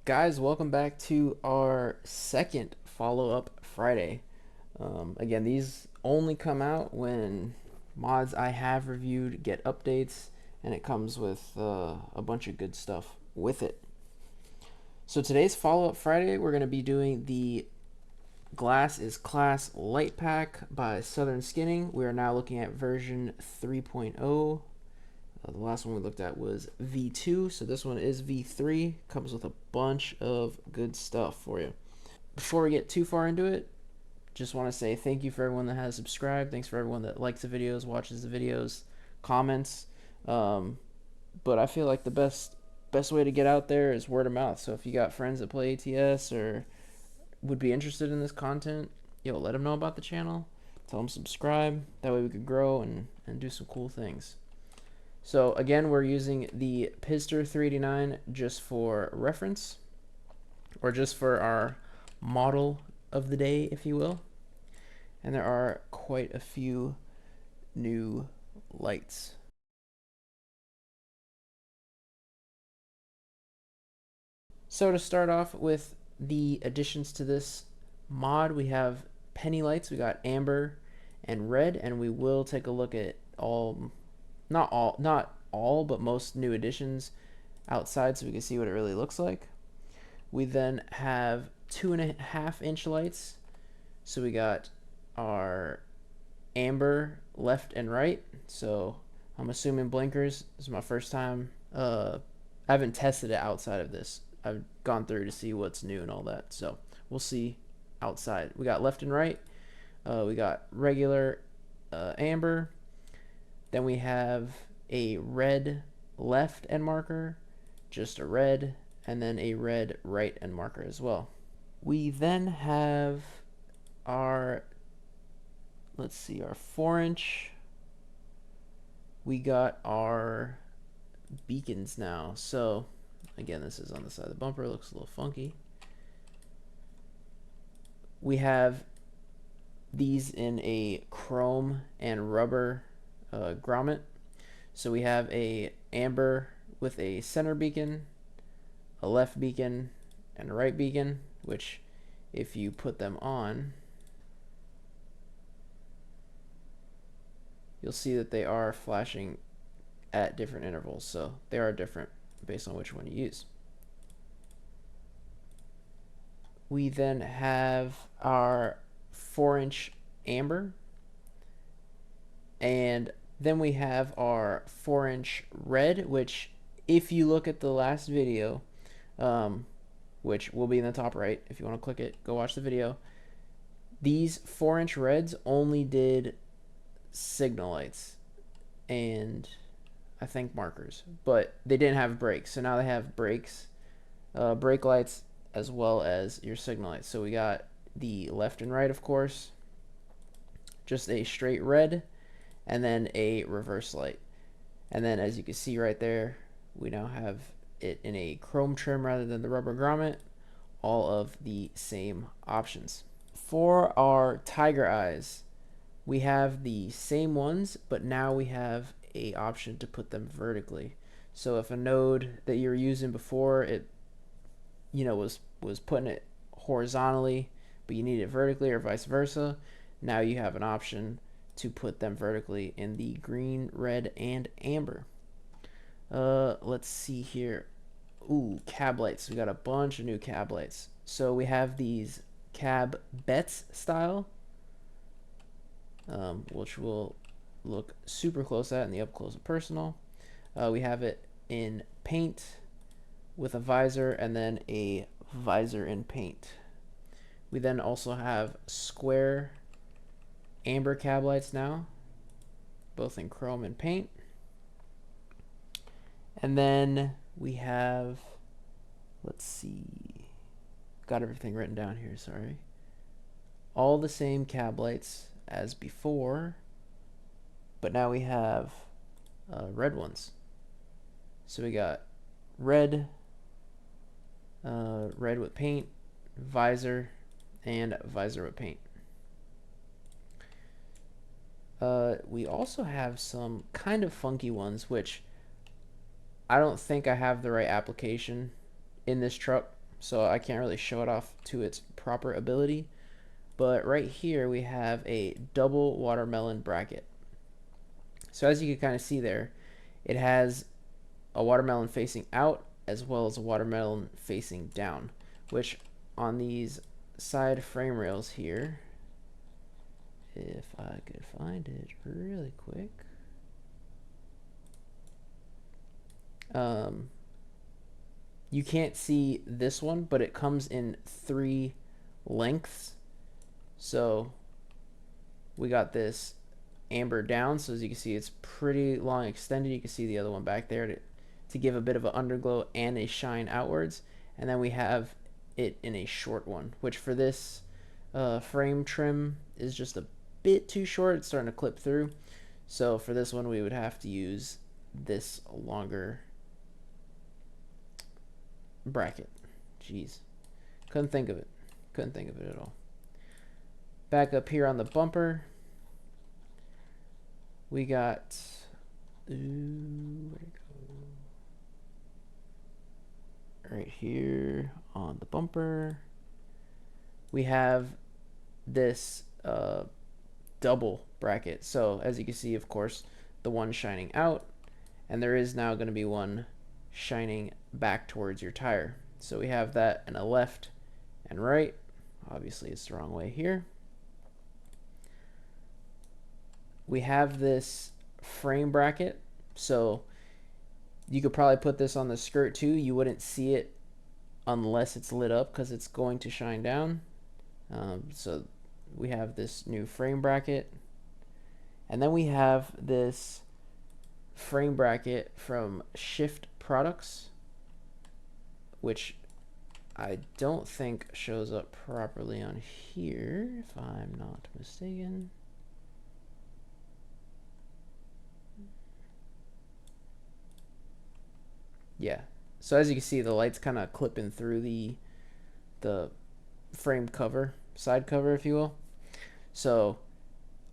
Guys, welcome back to our second follow-up Friday. Again, these only come out when mods I have reviewed get updates, and it comes with a bunch of good stuff with it. So today's follow-up Friday, we're going to be doing the Glass is Class Light Pack by Southern Skinning. We are now looking at version 3.0. The last one we looked at was V2, so this one is V3. Comes with a bunch of good stuff for you. Before we get too far into it, just want to say thank you for everyone that has subscribed. Thanks for everyone that likes the videos, watches the videos, comments. Um, but I feel like the best way to get out there is word of mouth. So if you got friends that play ATS or would be interested in this content, let them know about the channel. Tell them subscribe. That way we could grow and do some cool things. So again, we're using the Pister 389 just for reference, or just for our model of the day, if you will. And there are quite a few new lights. So to start off with the additions to this mod, we have penny lights. We got amber and red, and we will take a look at not all, but most new additions outside so we can see what it really looks like. We then have 2.5-inch lights. So we got our amber left and right. So I'm assuming blinkers. This is my first time. I haven't tested it outside of this. I've gone through to see what's new and all that. So we'll see outside. We got left and right. We got regular amber. Then we have a red left end marker, just a red, and then a red right end marker as well. We then have our, let's see, our 4-inch. We got our beacons now. So again, this is on the side of the bumper. It looks a little funky. We have these in a chrome and rubber grommet. So we have a amber with a center beacon, a left beacon, and a right beacon, which if you put them on, you'll see that they are flashing at different intervals. So they are different based on which one you use. We then have our 4-inch amber, and then we have our 4-inch red, which if you look at the last video, which will be in the top right, if you want to click it, go watch the video. These 4-inch reds only did signal lights and I think markers, but they didn't have brakes. So now they have brakes, brake lights, as well as your signal lights. So we got the left and right, of course, just a straight red, and then a reverse light. And then as you can see right there, we now have it in a chrome trim rather than the rubber grommet, all of the same options. For our tiger eyes, we have the same ones, but now we have a option to put them vertically. So if a node that you were using before, it was putting it horizontally, but you need it vertically, or vice versa, now you have an option to put them vertically in the green, red, and amber. Let's see here. Ooh, cab lights. We got a bunch of new cab lights. So we have these cab bets style, which we'll look super close at in the up close and personal. We have it in paint with a visor, and then a visor in paint. We then also have square amber cab lights now, both in chrome and paint. And then we have, let's see, got everything written down here, sorry. All the same cab lights as before, but now we have red ones. So we got red, red with paint, visor, and visor with paint. We also have some kind of funky ones, which I don't think I have the right application in this truck. so I can't really show it off to its proper ability. But right here we have a double watermelon bracket. So as you can kind of see there, it has a watermelon facing out as well as a watermelon facing down, which on these side frame rails here, if I could find it really quick, you can't see this one, but it comes in 3 lengths. So we got this amber down, so as you can see it's pretty long extended. You can see the other one back there to give a bit of an underglow and a shine outwards. And then we have it in a short one, which for this frame trim is just a bit too short. It's starting to clip through. So for this one we would have to use this longer bracket. Jeez, couldn't think of it at all. Back up here on the bumper, we got, where'd it go? Right here on the bumper, we have this double bracket. So as you can see, of course, the one shining out, and there is now going to be one shining back towards your tire. So we have that in a left and right. Obviously it's the wrong way here. We have this frame bracket, so you could probably put this on the skirt too. You wouldn't see it unless it's lit up because it's going to shine down. So we have this new frame bracket, and then we have this frame bracket from Shift Products, which I don't think shows up properly on here, if I'm not mistaken. Yeah, so as you can see, the light's kind of clipping through the frame cover, side cover, if you will. So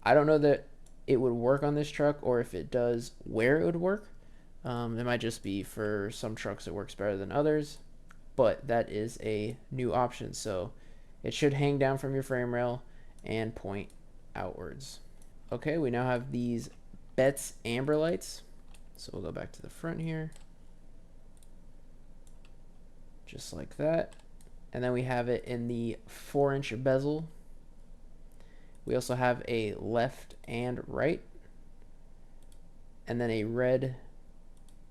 I don't know that it would work on this truck, or if it does, where it would work. It might just be for some trucks it works better than others, but that is a new option. So it should hang down from your frame rail and point outwards. Okay, we now have these Betts amber lights. So we'll go back to the front here. Just like that. And then we have it in the 4-inch bezel. We also have a left and right, and then a red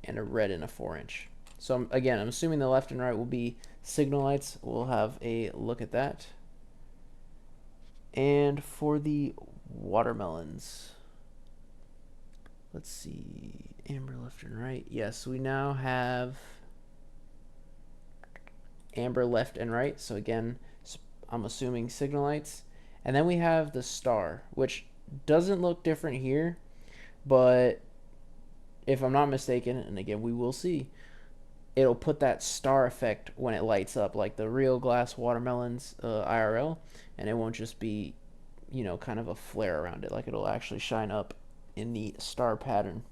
and a red in a 4-inch. So again, I'm assuming the left and right will be signal lights. We'll have a look at that. And for the watermelons, let's see, amber left and right. Yes, we now have amber left and right. So again, I'm assuming signal lights. And then we have the star, which doesn't look different here, but if I'm not mistaken, and again we will see, it'll put that star effect when it lights up, like the real glass watermelons IRL, and it won't just be, you know, kind of a flare around it. Like, it'll actually shine up in the star pattern.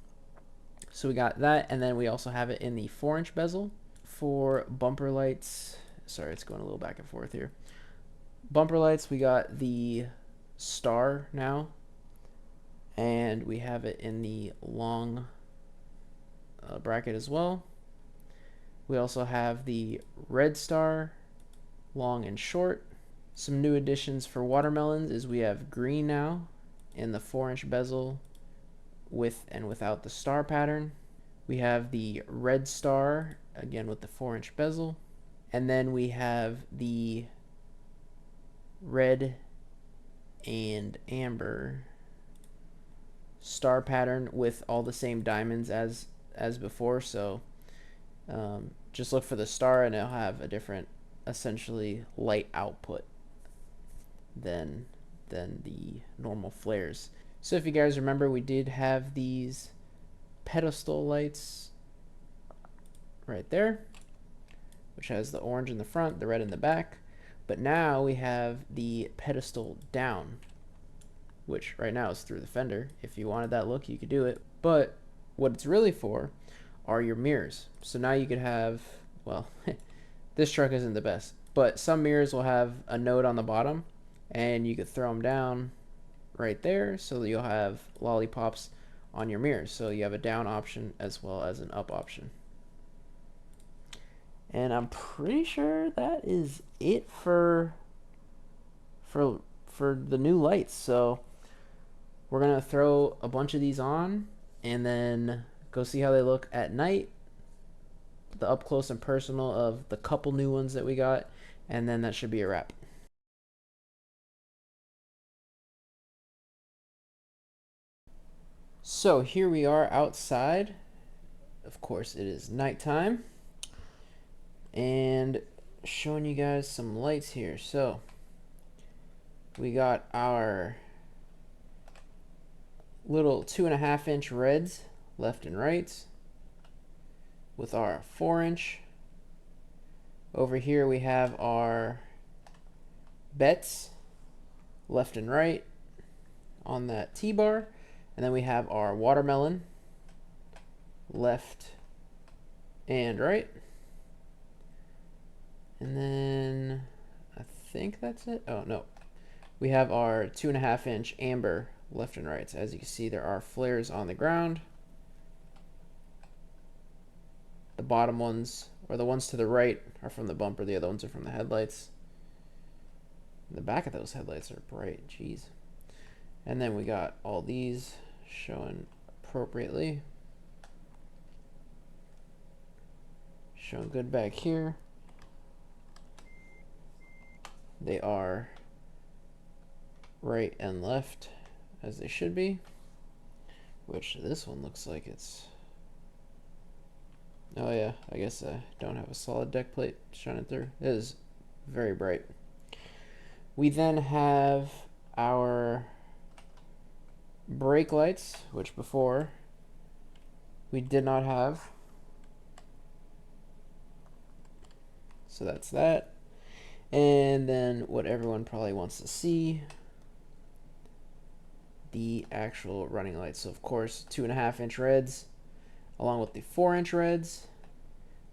So we got that, and then we also have it in the 4-inch bezel. For bumper lights, sorry, it's going a little back and forth here. Bumper lights, we got the star now, and we have it in the long bracket as well. We also have the red star, long and short. Some new additions for watermelons is we have green now in the 4-inch bezel with and without the star pattern. We have the red star, again with the 4-inch bezel. And then we have the red and amber star pattern with all the same diamonds as before. So just look for the star, and it'll have a different, essentially, light output than the normal flares. So if you guys remember, we did have these pedestal lights right there, which has the orange in the front, the red in the back. But now we have the pedestal down, which right now is through the fender. If you wanted that look, you could do it. But what it's really for are your mirrors. So now you could have, well, This truck isn't the best, but some mirrors will have a node on the bottom, and you could throw them down right there, so that you'll have lollipops on your mirrors. So you have a down option as well as an up option. And I'm pretty sure that is it for the new lights. So we're gonna throw a bunch of these on and then go see how they look at night, the up close and personal of the couple new ones that we got, and then that should be a wrap. So here we are outside. Of course it is nighttime, and showing you guys some lights here. So we got our little 2.5-inch reds left and right with our 4-inch. Over here we have our bets left and right on that T-bar, and then we have our watermelon left and right, and then I think that's it. Oh no, we have our 2.5-inch amber left and right. So as you can see, there are flares on the ground. The bottom ones, or the ones to the right, are from the bumper. The other ones are from the headlights. The back of those headlights are bright. Jeez. And then we got all these showing appropriately. Showing good back here. They are right and left as they should be, which this one looks like it's, oh yeah, I guess I don't have a solid deck plate shining through. It is very bright. We then have our brake lights, which before we did not have. So that's that. And then what everyone probably wants to see, the actual running lights. So of course, 2.5-inch reds along with the 4-inch reds.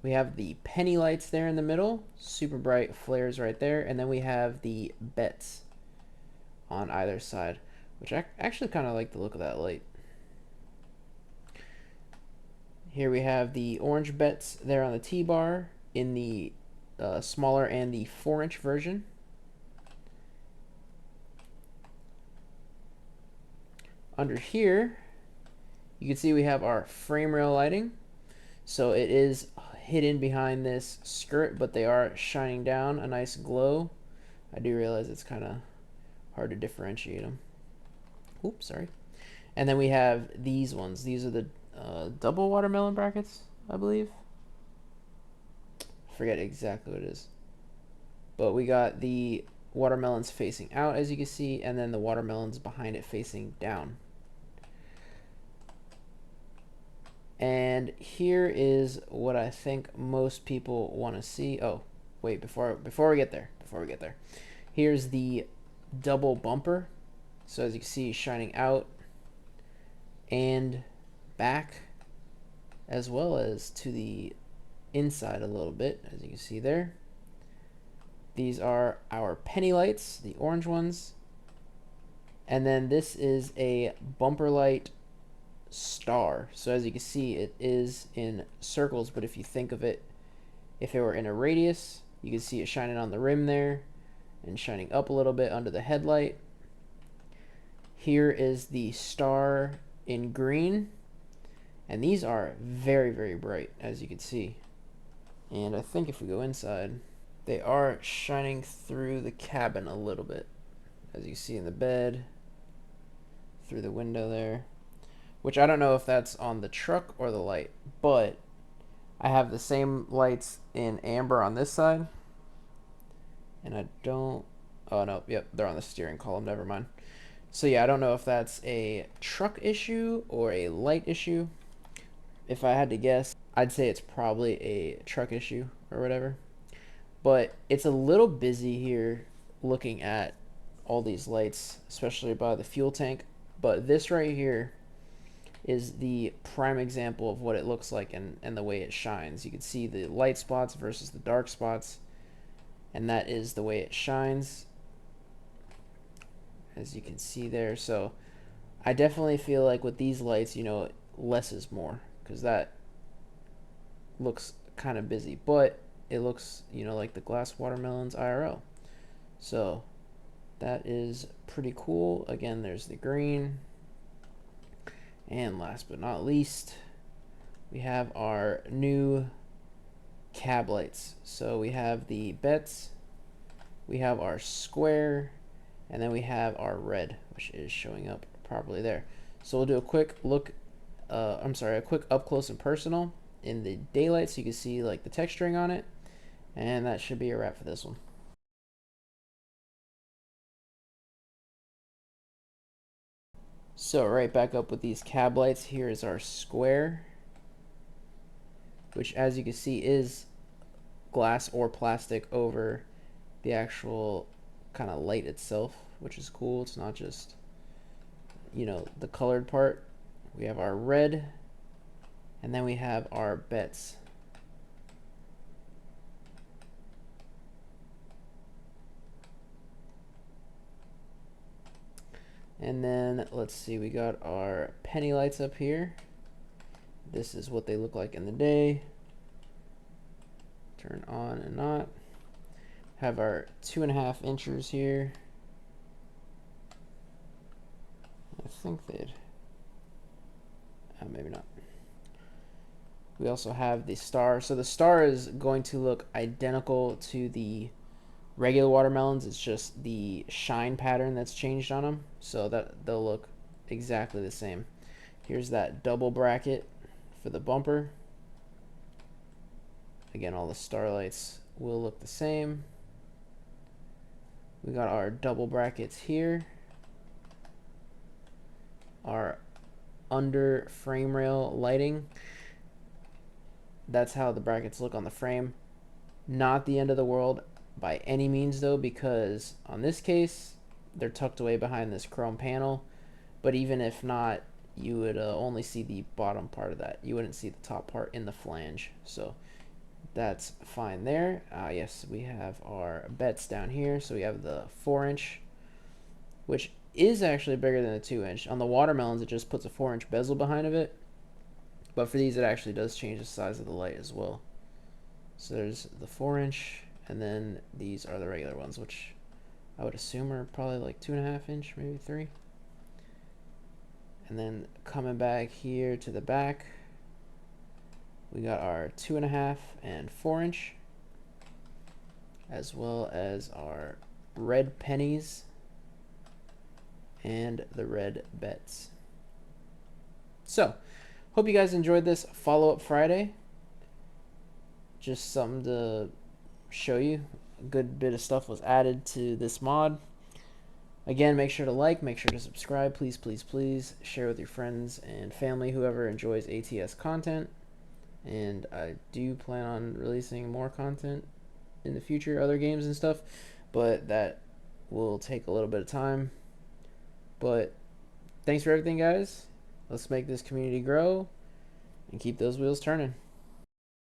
We have the penny lights there in the middle, super bright flares right there, and then we have the bets on either side, which I actually kind of like the look of that light. Here we have the orange bets there on the T-bar in the smaller and the 4-inch version. Under here, you can see we have our frame rail lighting. So it is hidden behind this skirt, but they are shining down a nice glow. I do realize it's kind of hard to differentiate them. Oops, sorry. And then we have these ones. These are the double watermelon brackets, I believe. Forget exactly what it is. But we got the watermelons facing out, as you can see, and then the watermelons behind it facing down. And here is what I think most people want to see. Oh, wait, before we get there, here's the double bumper. So as you can see, shining out and back, as well as to the inside a little bit, as you can see there. These are our penny lights, the orange ones. And then this is a bumper light star. So as you can see, it is in circles, but if you think of it, if it were in a radius, you can see it shining on the rim there and shining up a little bit under the headlight. Here is the star in green, and these are very, very bright, as you can see. And I think if we go inside, they are shining through the cabin a little bit, as you see in the bed, through the window there, which I don't know if that's on the truck or the light, but I have the same lights in amber on this side, and I don't, oh no, yep, they're on the steering column, never mind. So yeah, I don't know if that's a truck issue or a light issue. If I had to guess, I'd say it's probably a truck issue or whatever. But it's a little busy here looking at all these lights, especially by the fuel tank. But this right here is the prime example of what it looks like and the way it shines. You can see the light spots versus the dark spots, and that is the way it shines, as you can see there. So I definitely feel like with these lights, you know, less is more, because that looks kind of busy, but it looks, you know, like the glass watermelons IRL. So that is pretty cool. Again, there's the green. And last but not least, we have our new cab lights. So we have the bets, we have our square, and then we have our red, which is showing up properly there. So we'll do a quick look, a quick up close and personal in the daylight so you can see like the texturing on it. And that should be a wrap for this one. So right back up with these cab lights. Here is our square, which as you can see is glass or plastic over the actual kind of light itself, which is cool. It's not just, you know, the colored part. We have our red, and then we have our bets. And then let's see, we got our penny lights up here. This is what they look like in the day. Turn on and not. Have our 2.5 inchers here. I think they'd, maybe not. We also have the star. So the star is going to look identical to the regular watermelons. It's just the shine pattern that's changed on them, so that they'll look exactly the same. Here's that double bracket for the bumper. Again, all the starlights will look the same. We got our double brackets here. Our under frame rail lighting. That's how the brackets look on the frame. Not the end of the world by any means though, because on this case they're tucked away behind this chrome panel, but even if not, you would only see the bottom part of that. You wouldn't see the top part in the flange, so that's fine there. Yes, we have our bets down here. So we have the 4-inch, which is actually bigger than the 2-inch. On the watermelons it just puts a 4-inch bezel behind of it, but for these it actually does change the size of the light as well. So there's the 4-inch, and then these are the regular ones, which I would assume are probably like 2.5-inch, maybe 3. And then coming back here to the back, we got our 2.5 and 4-inch, as well as our red pennies and the red bets. So, hope you guys enjoyed this follow-up Friday. Just something to show you. A good bit of stuff was added to this mod. Again, make sure to like, make sure to subscribe, please, please, please. Share with your friends and family, whoever enjoys ATS content. And I do plan on releasing more content in the future, other games and stuff, but that will take a little bit of time. But thanks for everything, guys. Let's make this community grow and keep those wheels turning.